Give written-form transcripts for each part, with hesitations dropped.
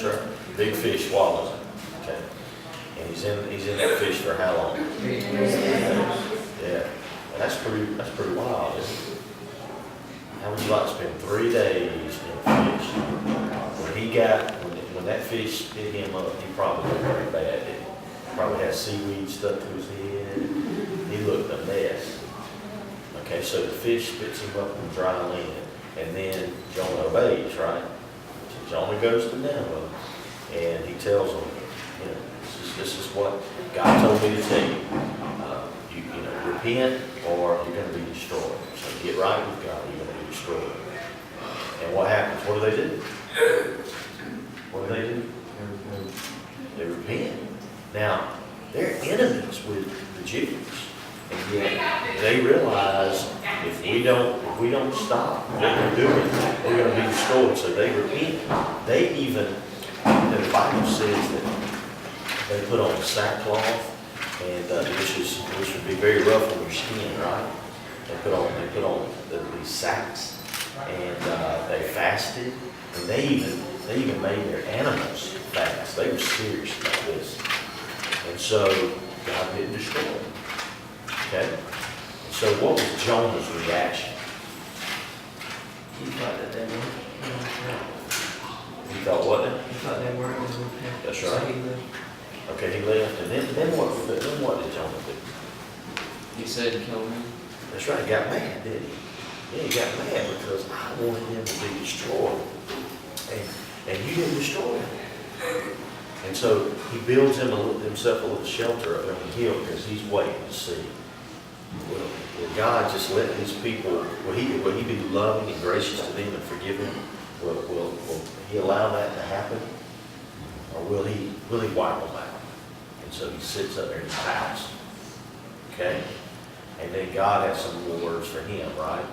right. Big fish swallows him. Okay. And he's in that fish for how long? 3 days. Yeah. And that's pretty wild, isn't it? How would you like to spend 3 days in a fish? When that fish spit him up, he probably looked pretty bad. He probably had seaweed stuck to his head. He looked a mess. Okay, so the fish spits him up in dry land, and then Jonah obeys, right? So Jonah goes to Nineveh, and he tells them, you know, this is what God told me to tell you. Repent or you're going to be destroyed. So get right with God, you're going to be destroyed. And what happens? What do they do? What do? They repent. Now, they're enemies with the Jews. And yet they realize if we don't stop what we're doing, we're going to be destroyed. So they repent. They even, the Bible says that they put on sackcloth, and which would be very rough on your skin, right? They put on these sacks, and they fasted, and they even made their animals fast. They were serious about this, and so God didn't destroy them. Okay? So what was Jonah's reaction? He thought that they weren't. He thought what? He thought they weren't going to repent. That's So right. he left. Okay, he left, and then what did Jonah do? He said kill him. That's right, he got mad, didn't he? Yeah, he got mad because I wanted him to be destroyed, and you didn't destroy him. And so he builds himself a little shelter up on the hill because he's waiting to see. Will God just let these people, will he be loving and gracious to them and forgive them? Will he allow that to happen? Or will he wipe them out? And so he sits up there in his house. Okay? And then God has some more words for him, right?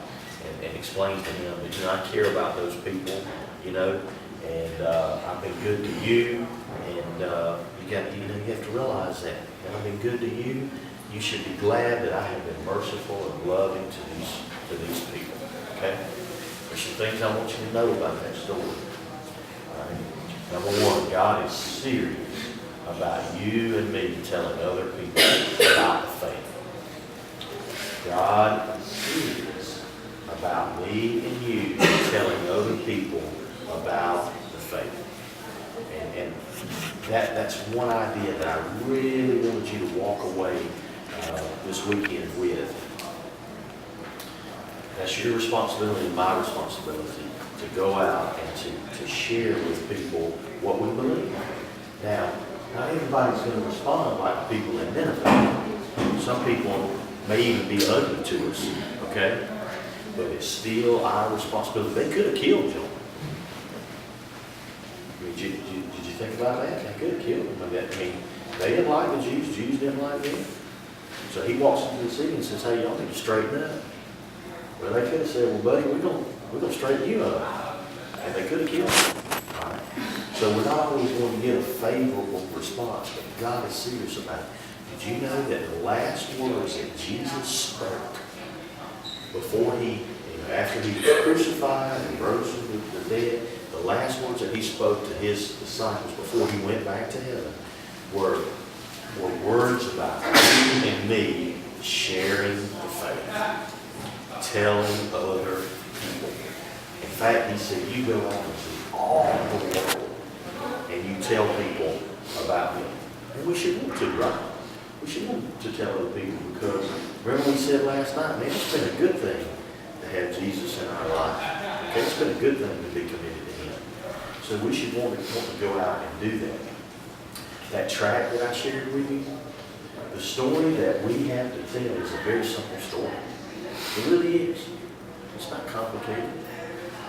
And explains to him that, I care about those people, and I've been good to you, and you have to realize that. And I've been good to you. You should be glad that I have been merciful and loving to these people. Okay? There's some things I want you to know about that story. All right? Number one, God is serious about you and me telling other people about the faith. God is serious about me and you telling other people about the faith. And that's one idea that I really wanted you to walk away this weekend with. That's your responsibility and my responsibility to go out and to share with people what we believe. Now, not everybody's going to respond like the people in Nineveh. Some people may even be ugly to us, okay? But it's still our responsibility. They could have killed Jonah. Did you think about that? They could have killed him. They didn't like the Jews. Jews didn't like them. So he walks into the city and says, hey, y'all need to straighten up. Well, they could have said, well, buddy, we're going to straighten you up. And they could have killed him. All right? So we're not always going to get a favorable response, but God is serious about it. Did you know that the last words that Jesus spoke before after he was crucified and rose from the dead, the last words that he spoke to his disciples before he went back to heaven were words about you and me sharing the faith, telling other people. In fact, he said, you go out into all the world and you tell people about me. And we should want to, right? We should want to tell other people because remember we said last night, man, it's been a good thing to have Jesus in our life. Okay, it's been a good thing to be committed to him. So we should want to go out and do that. That tract that I shared with you, the story that we have to tell is a very simple story. It really is. It's not complicated.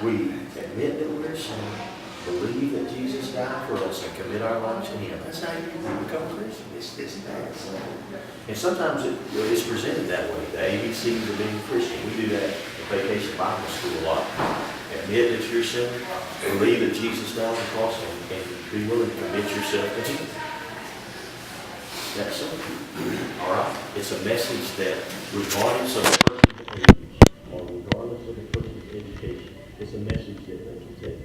We admit that we're a sinner, believe that Jesus died for us, and commit our lives to him. That's how you become a Christian. It's that simple. And sometimes it's presented that way. The ABCs of being a Christian. We do that in Vacation Bible School a lot. Admit that you're a sinner, believe that Jesus died on the cross, and be willing to commit yourself to him. That's simple. All right? It's a message that regardless of the person's age or regardless of the person's education, it's a message that they can take.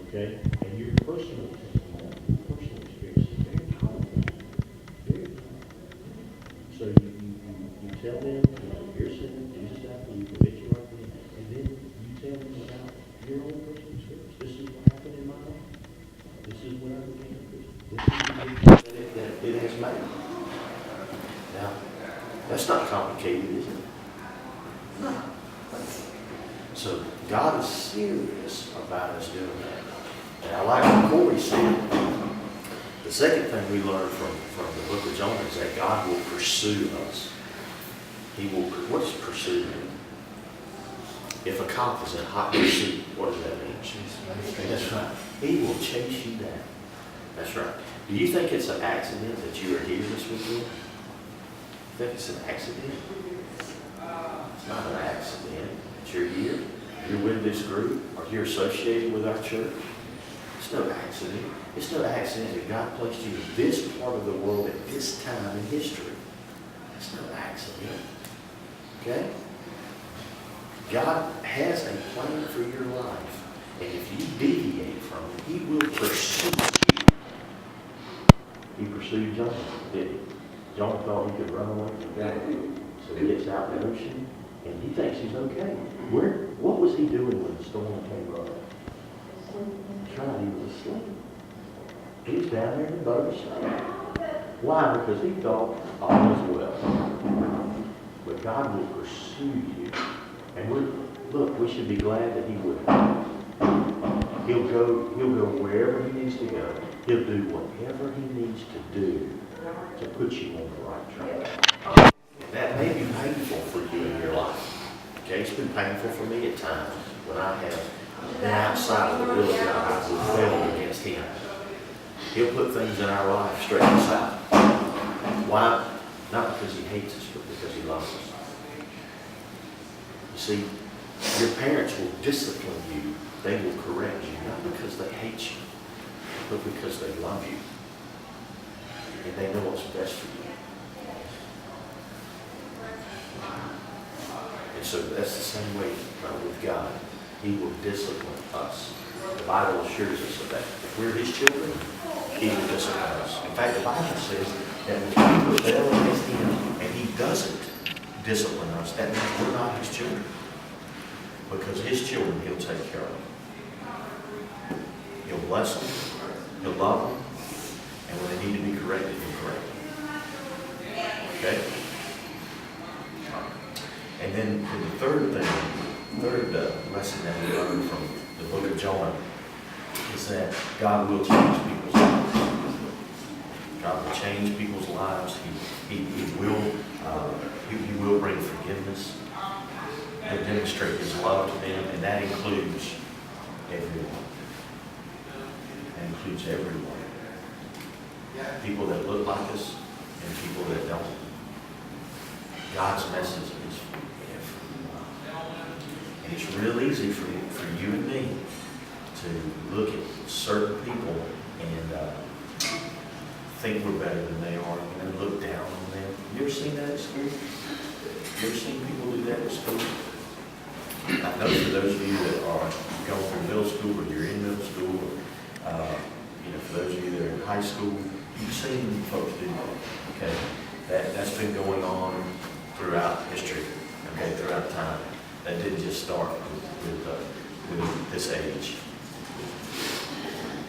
Okay? And you're personal testimony, personal experience is very powerful. Very powerful. So you tell them, you're sinning, Jesus died for you, commit you right then, and then you tell them about your own personal experience. This is what happened in my life. This is when I became a Christian. This is the difference that it has made. Now, that's not complicated, is it? No. So God is serious about us doing that. And I like what Corey said. The second thing we learn from the book of Jonah is that God will pursue us. He will, what does pursue mean? If a cop is in hot pursuit, what does that mean? That's right. He will chase you down. That's right. Do you think it's an accident that you are here this weekend? You think it's an accident? It's not an accident that you're here. You're with this group, or you're associated with our church. It's no accident. It's no accident that God placed you in this part of the world at this time in history. It's no accident. Okay? God has a plan for your life. And if you deviate from it, He will pursue you. He pursued Jonah, didn't he? Jonah thought he could run away from God. So he gets out in the ocean, and he thinks he's okay. What was he doing when the storm came up? That's right, he was asleep. He was down there in the boat asleep. Why? Because he thought all was well. But God will pursue you. And we should be glad that He will. He'll go wherever He needs to go. He'll do whatever He needs to do to put you on the right track. That may be painful for you in your life. Okay, it's been painful for me at times when I have been outside of the will of God. I've rebelled against Him. He'll put things in our life straight aside. Why? Not because He hates us, but because He loves us. You see, your parents will discipline you. They will correct you, not because they hate you, but because they love you. And they know what's best for you. And so that's the same way with God. He will discipline us. The Bible assures us of that. If we're His children, He will discipline us. In fact, the Bible says that when we rebel against Him and He doesn't discipline us, that means we're not His children. Because His children, He'll take care of them. He'll bless them. He'll love them. And when they need to be corrected, He'll correct them. Okay? And then the third lesson that we learn from the book of Jonah is that God will change people's lives. God will change people's lives. He will bring forgiveness. He'll demonstrate His love to them, and that includes everyone. That includes everyone. People that look like us and people that don't. God's message is for everyone. And it's real easy for you and me to look at certain people and think we're better than they are, and look down on them. You ever seen that at school? You ever seen people do that at school? I know for those of you that are going through middle school, or you're in middle school, or for those of you that are in high school, you've seen folks do that. Okay, that's been going on throughout history. Okay, throughout time. That didn't just start with this age.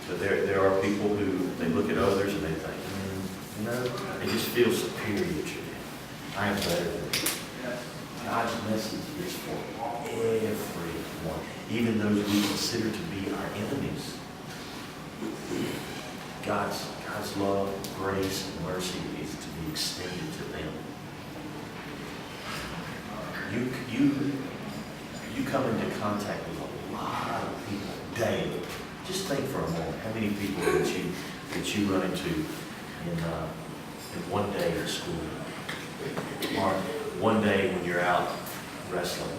But there are people who they look at others and they think, they just feel superior to them. I am better than them. God's message is for everyone, even those we consider to be our enemies. God's love, grace, and mercy is to be extended to them. You come into contact with a lot of people daily. Just think for a moment how many people that you run into in one day at school, or one day when you're out wrestling,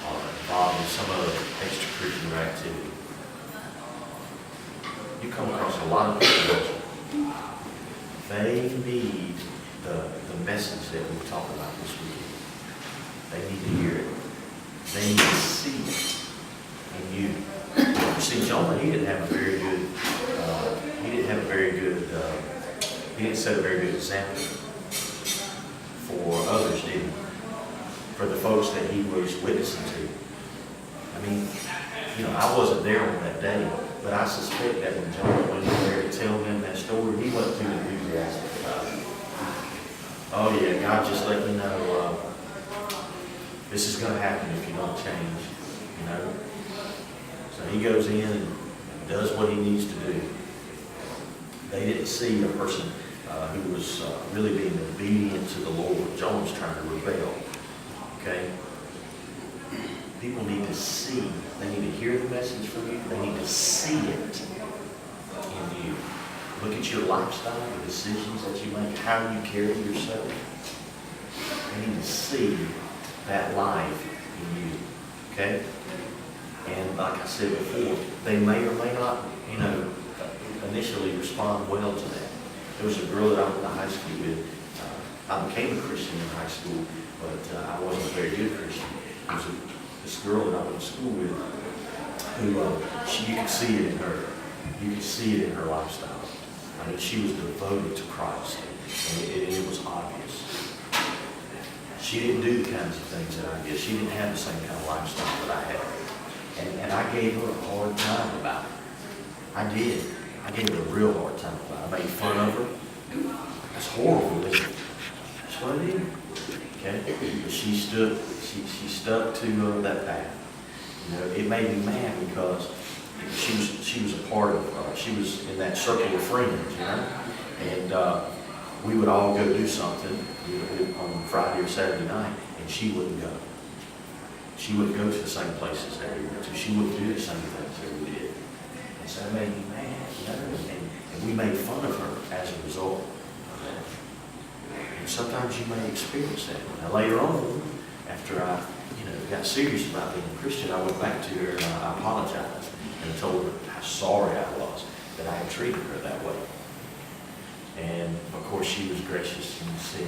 or involved in some other extracurricular activity. You come across a lot of people. They need the message that we talk about this weekend. They need to hear it. They need to see it in you. See, Jonah, he didn't have a very good he didn't set a very good example for others, did he? For the folks that he was witnessing to. I mean, I wasn't there on that day, but I suspect that when John went in there to tell them that story, he wasn't too enthusiastic about it. Oh yeah, God just let me know, this is going to happen if you don't change, So he goes in and does what he needs to do. They didn't see a person who was really being obedient to the Lord. John was trying to rebel, okay? People need to see. They need to hear the message from you. They need to see it in you. Look at your lifestyle, the decisions that you make, how you carry yourself. They need to see that life in you, okay? And like I said before, they may or may not, initially respond well to that. There was a girl that I went to high school with. I became a Christian in high school, but I wasn't a very good Christian. There was this girl that I went to school with who, you could see it in her. You could see it in her lifestyle. I mean, she was devoted to Christ, and it was obvious. She didn't do the kinds of things that I did. She didn't have the same kind of lifestyle that I had. And I gave her a hard time about it. I did. I gave her a real hard time about it. I made fun of her. That's horrible, isn't it? That's what I did. Okay? But she stuck to that path. It made me mad because she was a part of, she was in that circle of friends, And we would all go do something on Friday or Saturday night, and she wouldn't go. She wouldn't go to the same places that we went to. She wouldn't do the same things that we did. And so it made me mad, and we made fun of her as a result of that. And sometimes you may experience that. Now later on, after I got serious about being a Christian, I went back to her and I apologized and told her how sorry I was that I had treated her that way. And of course she was gracious and said,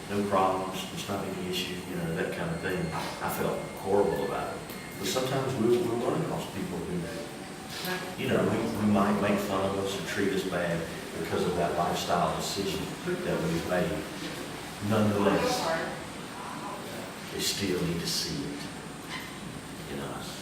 no problems, there's not any issue, that kind of thing. I felt horrible about it. But sometimes we'll run across people who, we might make fun of us or treat us bad because of that lifestyle decision that we've made. Nonetheless, they still need to see it in us.